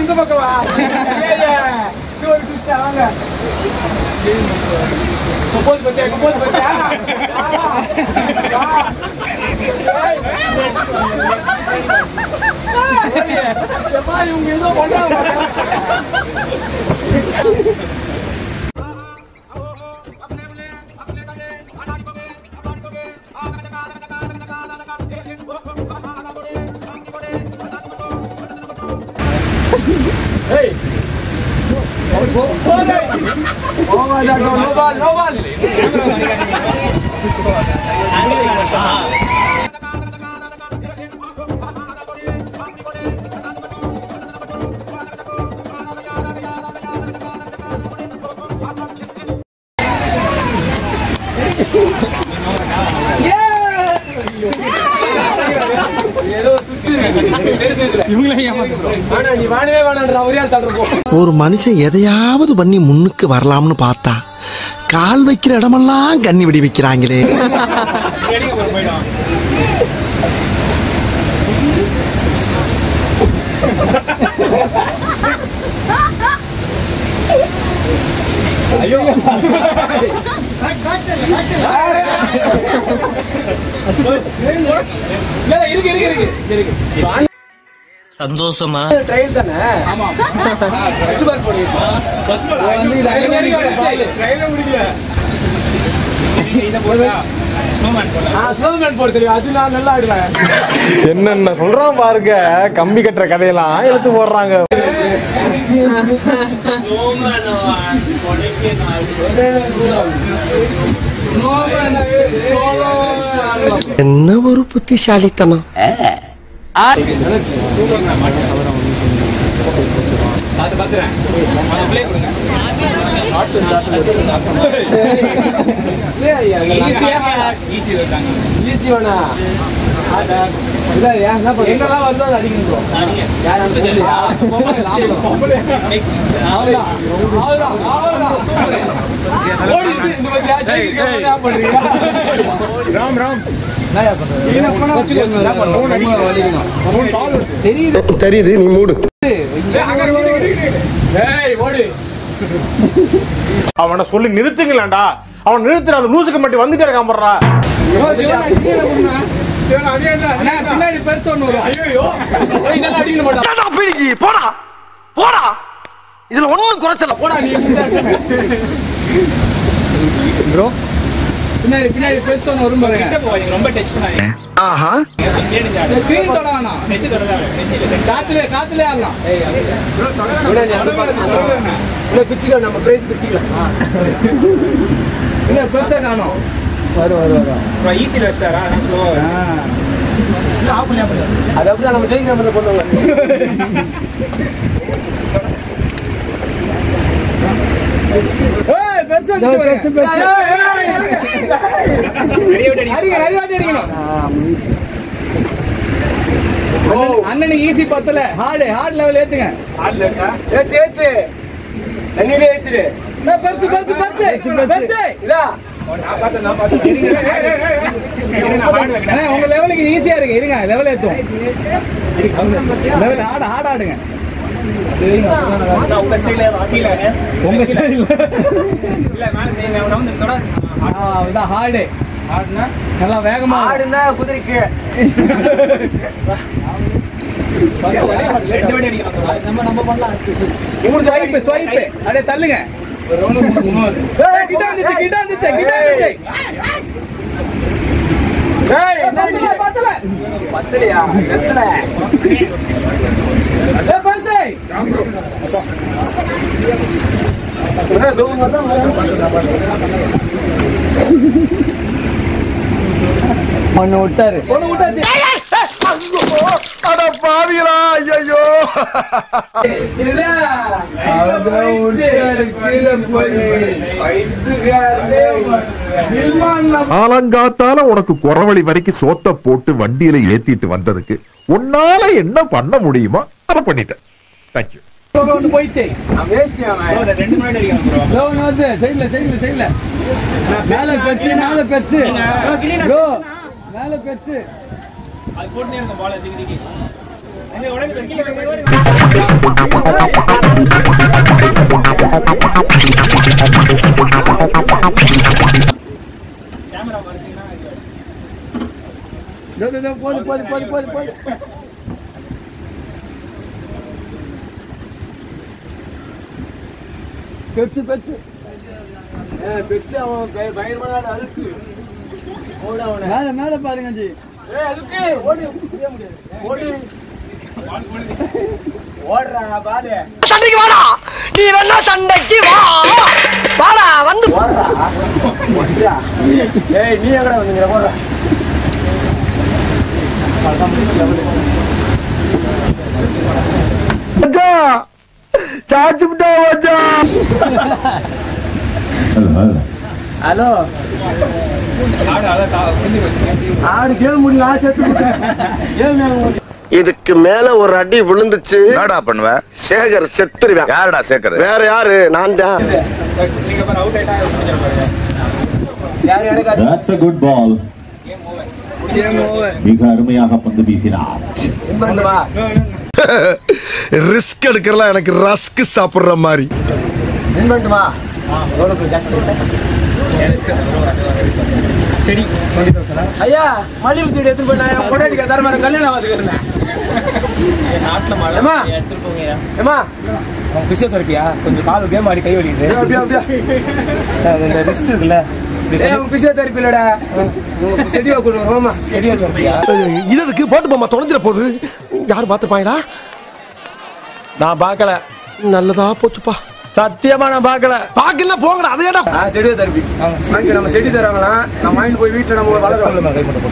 இந்த பக்கம் வா. ஒரு ட்விஸ்டா வாங்க. குப்போது பத்தியா இவங்க ஏதோ பண்றாங்க. Hey! No ball. ஒரு மனுஷன் எதையாவது பண்ணி முன்னுக்கு வரலாம்னு பார்த்தா கால் வைக்கிற இடமெல்லாம் கண்ணி விடி வைக்கிறாங்களே. சந்தோஷமா ட்ரெயின் தானே? ஆமா. பஸ் பால் போடுவீங்க. பஸ் பால் வந்து இது ட்ரெயினே முடியல. இத போடா. ஸ்னோமேன் போட தெரியும். அது நான் நல்லா ஆடுவேன். என்னென்ன சொல்றான் பாருங்க. கம்பி கட்டுற கதையெல்லாம் எடுத்து போடுறாங்க. என்ன ஒரு புத்திசாலித்தனம். என்னெல்லாம் வந்து அது அடிக்கணும். தெரியுது, நீ மூடு. அவனை சொல்லி நிறுத்துங்களேன்டா. அவன் நிறுத்துற அந்த லூசுக்கு மட்டும் வந்துட்டே இருக்கான் போடுறா. பின்னாடி பெருசு ஒண்ணு வரும். ஐயோ இதெல்லாம் அடிக்க மாட்டான். போடா போடா, இதுல ஒண்ணும் குறைச்சல. போடா நீ ப்ரோ. பின்னாடி பெருசு ஒண்ணு வரும் பாருங்க. ரொம்ப டச் பண்ணாதீங்க. ஆஹா, ஸ்கிரீன் தொட வேணாம். நெச்சி தொட. காத்துலே ஆடலாம். பிச்சுக்கலாம், நம்ம பிரைஸ் பிச்சுக்கலாம். என்ன பெருசா காணும். வரும் ஈஸியில் வச்சிட்டாரா? அது அப்படிதான் நம்ம ஜெயிக்கிற மாதிரி பண்ணுவாங்க. அண்ணனுக்கு ஈஸி பத்தல. ஹார்ட் லெவல் ஏத்துங்க. ஏத்து தண்ணியிலே ஏத்துரு. பெருசு இதா உங்க லெவலுக்கு ஈஸியா இருக்கு. இருங்க லெவல் ஏத்துவோம். லெவல் ஹார்ட் ஆடுங்க. உங்க ஹார்டு நல்லா வேகமா ஆடுனா குதிரைக்கு. நம்ம பண்ணலாம். அப்படியே தள்ளுங்க. கிட்ட வந்துச்சு. பத்தலையா? ஒண்ணு விட்டாரு. பாவிகளா, ஐயோ. ஆலங்காத்தால உனக்கு குறவழி வரைக்கும் சோத்த போட்டு வண்டியில ஏத்திட்டு வந்ததுக்கு உன்னால என்ன பண்ண முடியுமா அதை பண்ணிட்டேன். தேங்க்யூ. போயிடுச்சு. மேல பெருசு மேல பெருசு. அது போட்டு பால் பெருசு பெருசு பெருசு அவன் பயங்கரமான அழுக்கு மேல மேல பாருங்க ஜி அழுக்கு ஓடு முடியாது ஓடு ஓடுறா பாரு சண்டைக்கு வாடா நீ வேணா சண்டைக்கு வா வாடா வந்து ஓடுறா ஏய் நீ எங்கடா வந்தீங்க ஓடுறா ஹலோ ஆடு கேம் முடியல இதுக்கு மேல ஒரு அடி விழுந்துச்சு என்னடா பண்ணுவ? சேகர் செத்துருவேன். யாருடா சேகர்? வேற யாரு? நான் தான். That's a good ball. மிக அருமையாக பந்து வீசினார். ரிஸ்க் எடுக்கிறலாம் எனக்கு ரஸ்க் சாப்பிடுற மாதிரி. ஐயா மல்லிகை சீடு எடுத்து போய் பொண்டாட்டிக்க தரமான கல்யாணம் பார்த்துக்கிறேன். பிசியோதெரபியா கொஞ்சம் கால் கேம் ஆடி கை வலிக்குது. ரெஸ்ட் இருக்குல்ல பிசியோதெரபி இல்லடா செடியா கொடுக்குறோமா செடியா தெரபியா இதுக்கு போட்டு போமா தொலைஞ்சிட போகுது. யாரு பார்த்துப்பாங்களா? நான் பார்க்கல. நல்லதா போச்சுப்பா. சத்தியமா நான் பார்க்கல. பாக்கல போங்கடா அதேடா. செடியா தெரபி நம்ம செடி தராங்களா நம்ம வாங்கிட்டு போய் வீட்டுல நம்ம வளர்க்கலாம். கை மட்டும்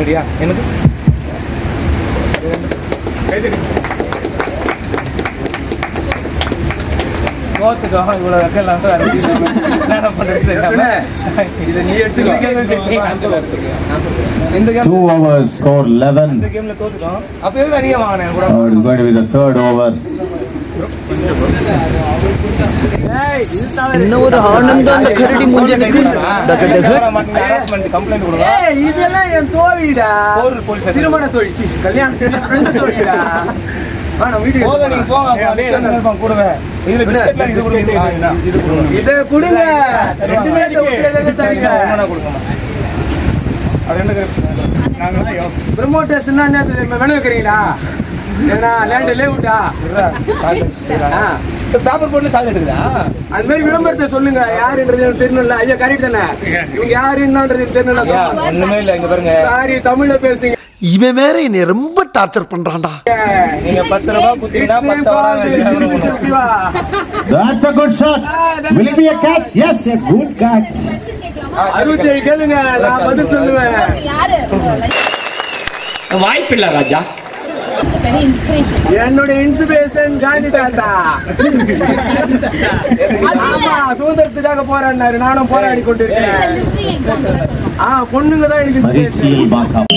ரெடியா? எனக்கு கோத்துக்காக இவ்வளவு வைக்கலாம். என்ன பண்றது? இதை நீ எடுத்துக்கோ. 2 overs score 11. இந்த கேம்ல தோத்துட்டோம். அப்ப எதுக்கு அதிக வாங்கினேன் கூட? It is going to be the third over. என்ன ஒரு ஆனந்தம் அந்த கரடி மூஞ்சனுக்கு. கம்ப்ளைண்ட் கொடுங்க. இதெல்லாம் என் தோழிடா. திருமண தோழி கல்யாணம் தோழிடா. நீங்க போங்க கூடுங்க. இதுல பிஸ்கட்ல இது கொடுங்க. இதை கொடுங்க. ப்ரமோட்டர்ஸ் வேணும் வைக்கிறீங்களா? லேண்ட் லேவுட்டா பேப்பர் போட்டு சாதனை எடுக்குதா? அது மாதிரி விளம்பரத்தை சொல்லுங்க. யாருன்றது தெரியல. ஐயா கரெக்ட் தானே? இவங்க யாருன்றது தெரியல. ஒண்ணுமே இல்ல. இங்க பாருங்க. சாரி தமிழ்ல பேசுங்க. இவன் வேற என்னை ரொம்ப டார்ச்சர் பண்றான்டா. நீங்க 10 ரூபாய் குத்தினா 10 வராங்க. That's a good shot. Will it be a catch? Yes, good catch. 67 கேளுங்க. நான் பதில் சொல்லுவேன். வாய்ப்பில்லை ராஜா. என்னோட இன்ஸ்பிரேஷன் காந்தி தாத்தா. ஆமா சுதந்திரத்துக்காக போராடினாரு. நானும் போராடி கொண்டிருக்கேன். பொண்ணுங்க தான் எனக்கு மகிழ்ச்சியில் பாக்கம்.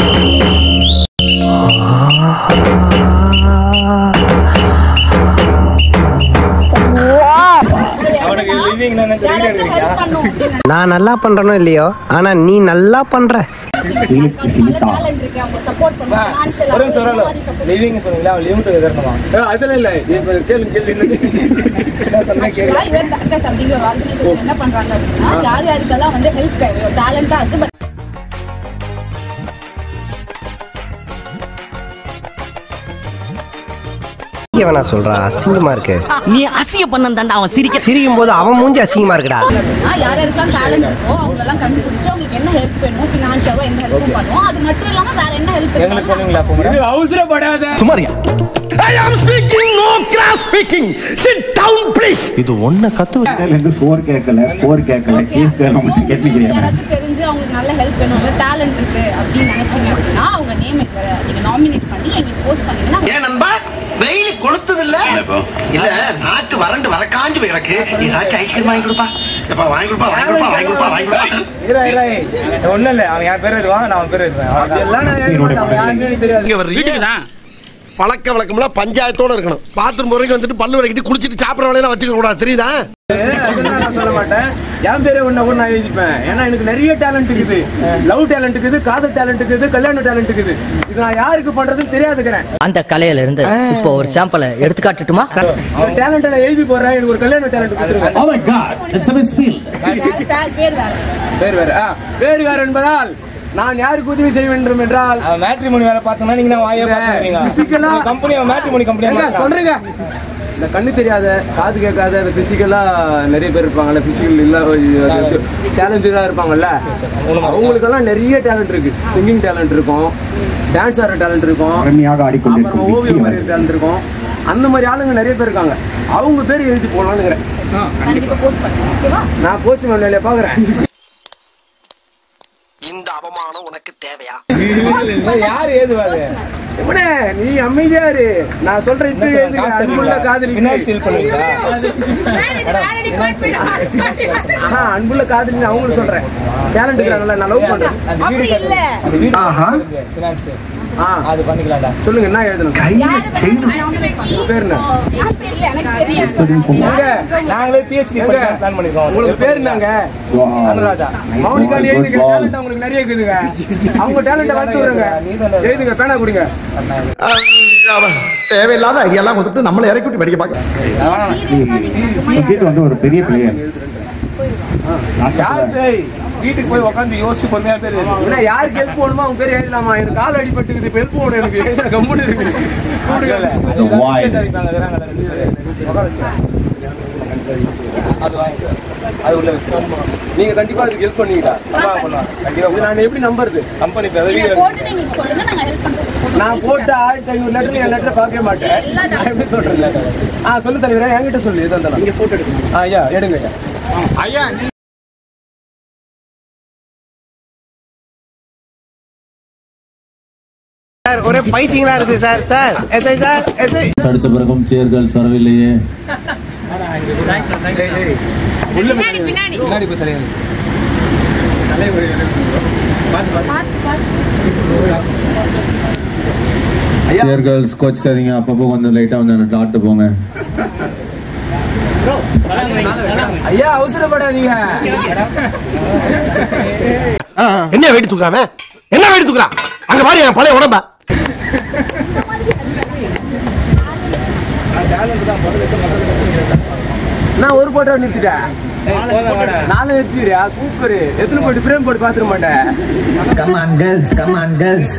நான் நல்லா பண்றனோ இல்லையோ, ஆனா நீ நல்லா பண்ற. அதெல்லாம் இல்ல. என்ன பண்றாங்க அப்படின்னா யார் யாருக்கெல்லாம் வந்து ஹெல்ப் தேவையோ டேலண்டா இருக்கு. வேணா சொல்றா அசிங்கமா இருக்கு. நீ அசிங்க பண்ணந்தாண்டா அவன் சிரிக்கும் போது அவன் மூஞ்சி அசிங்கமா இருக்குடா. யார் யாருக்கெல்லாம் டேலண்ட் இருக்கோ அவங்க எல்லாம் கண்டுபிடிச்சு அவங்களுக்கு என்ன ஹெல்ப் வேணும், ஃபினான்ஷியலா என்ன ஹெல்ப் பண்ணுவோம். அது மட்டும் இல்லாம வேற என்ன ஹெல்ப் எங்களுக்கு பண்ணுவீங்களா? இது அவசரப்படாத. Samariya. I am speaking, no cross speaking. Sit down please. இது ஒண்ண கத்து இருந்து ஸ்கோர் கேட்கல கேஸ் மட்டும் கேட்கிறீங்க. யாராச்சும் தெரிஞ்சு அவங்களுக்கு நல்ல ஹெல்ப் வேணும், டேலண்ட் இருக்கு அப்படின்னு நினைச்சீங்க அப்படின்னா அவங்க நேம் நீங்க நாமினேட் பண்ணி எங்களுக்கு போஸ்ட் பண்ணீங்கன்னா. ஏன் நண்பா வெயில் கொளுத்துது இல்ல? இல்ல நாக்கு வறண்டு வர காஞ்சு போய் கிடக்கு. ஏதாச்சும் ஐஸ்கிரீம் வாங்கி கொடுப்பா. எப்பா வாங்கி கொடுப்பா. ஒண்ணும் இல்ல. அவன் என் பேர் எழுதுவான், நான் அவன் பேர் எழுதுவேன். பழக்க வழக்கம்லாம் பஞ்சாயத்தோட இருக்கணும். பாத்ரூம் போறதுக்கு வந்துட்டு பல்லு விளக்கிட்டு குளிச்சிட்டு சாப்பிட்ற வேலையெல்லாம் வச்சுக்க கூடாது. தெரியுதா? நான் சொல்ல மாட்டேன். என் பேரே ஒண்ணு நான் எழுதிப்பேன். ஏன்னா எனக்கு நிறைய டேலண்ட் இருக்குது. லவ் டேலண்ட் இருக்குது, காதல் டேலண்ட் இருக்குது, கல்யாண டேலண்ட் இருக்குது. இது நான் யாருக்கு பண்றதுன்னு தெரியாதுக்கிறேன். அந்த கலையில இருந்து இப்போ ஒரு சாம்பிளை எடுத்து காட்டுட்டுமா? டேலண்ட் நான் எழுதி போடுறேன். எனக்கு ஒரு கல்யாண டேலண்ட் கொடுத்துருங்க. Oh my God, it's a misfield. பேர் வேற என்பதால் நான் யாருக்கு உதவி செய்ய வேண்டும் என்றால் மேட்ரிமோனி வேலை பார்த்தோம்னா நீங்க வாயை பிசிக்கலா கம்பெனி மேட்ரிமோனி கம்பெனி சொல்றீங்க. இந்த கண்ணு தெரியாத காது கேட்காத இந்த பிசிக்கலா நிறைய பேர் இருப்பாங்கல்ல, பிசிக்கல் இல்லாத சேலஞ்சா இருப்பாங்கல்ல, அவங்களுக்கெல்லாம் நிறைய டேலண்ட் இருக்கு. சிங்கிங் டேலண்ட் இருக்கும், டான்ஸ் ஆடுற டேலண்ட் இருக்கும், அப்புறம் ஓவியம் மாதிரி டேலண்ட் இருக்கும். அந்த மாதிரி ஆளுங்க நிறைய பேர் இருக்காங்க. அவங்க பேர் எழுதி போடலாம்னு நான் போஸ்ட் மேல பாக்குறேன். இந்த அவமானம் உனக்கு தேவையா? யாரு ஏதுவாரு நீ அமைதியா இரு. நான் சொல்றேன். அன்புள்ள காதலி அன்புள்ள காதலி அவங்களும் சொல்றேன். டேலண்ட் இருக்காங்கல்ல, நான் லவ் பண்றேன். அது பண்ணிக்கலாம்டா. சொல்லுங்க என்ன எழுதணும்? பேர் என்ன? நாங்களே PhD பிளான் பண்ணிருக்கோம். உங்களுக்கு பேர் என்னங்க? அனுராதா. மௌனிகா எழுதுங்க. டேலண்ட் உங்களுக்கு நிறைய இருக்குதுங்க. அவங்க டேலண்ட வளர்த்து விடுங்க. எழுதுங்க, பேனா கொடுங்க. தேவையில்லாத ஐடியாலாம் கொடுத்துட்டு நம்மளை இறக்கி விட்டு வெடிக்க பாக்க வந்து ஒரு பெரிய பிளேயர். வீட்டுக்கு போய் உட்காந்து யோசிச்சு பொறுமையா பேர் ஏன்னா யாருக்கு ஹெல்ப் போகணுமோ அவங்க பேர் எழுதலாமா? எனக்கு கால் அடிபட்டுக்குது, இப்ப ஹெல்ப் போகணும் எனக்கு. கம்முன்னு இருக்கு. நீங்க கண்டிப்பா அதுக்கு ஹெல்ப் பண்ணுவீங்களா? நான் எப்படி நம்புறது? கம்பெனி நான் போட்டு 1500 லெட்டர் என் லெட்டர் பார்க்கவே மாட்டேன். எப்படி சொல்றேன்? சொல்லு தலைவரே, என்கிட்ட சொல்லு. எது இருந்தாலும் நீங்க போட்டோ எடுங்க. ஐயா எடுங்க ஐயா. ஒரே பைத்தியங்களா இருக்கு sir. Sir SI sir SI அடுத்த பிறகும் சேர்கள் வரவில்லையே. பின்னாடி போய் தலைவர் சேர்கல்ஸ் கோச்சுக்காதீங்க. அப்பப்போ கொஞ்சம் லைட்டா வந்து டாட்டு போங்க. ஐயா அவசரப்படாதீங்க. என்ன வெடி தூக்குறாம? என்ன வெடி தூக்குறா? அங்க பாரு என் பழைய உடம்பா. நான் ஒரு போட்டோ நிறுத்திட்டேன். 4 நிறுத்தியா? சூப்பர். எத்தனை போட்டு பிரேம் போட்டு பாத்துக்க மாட்டேன். Come on girls, come on girls.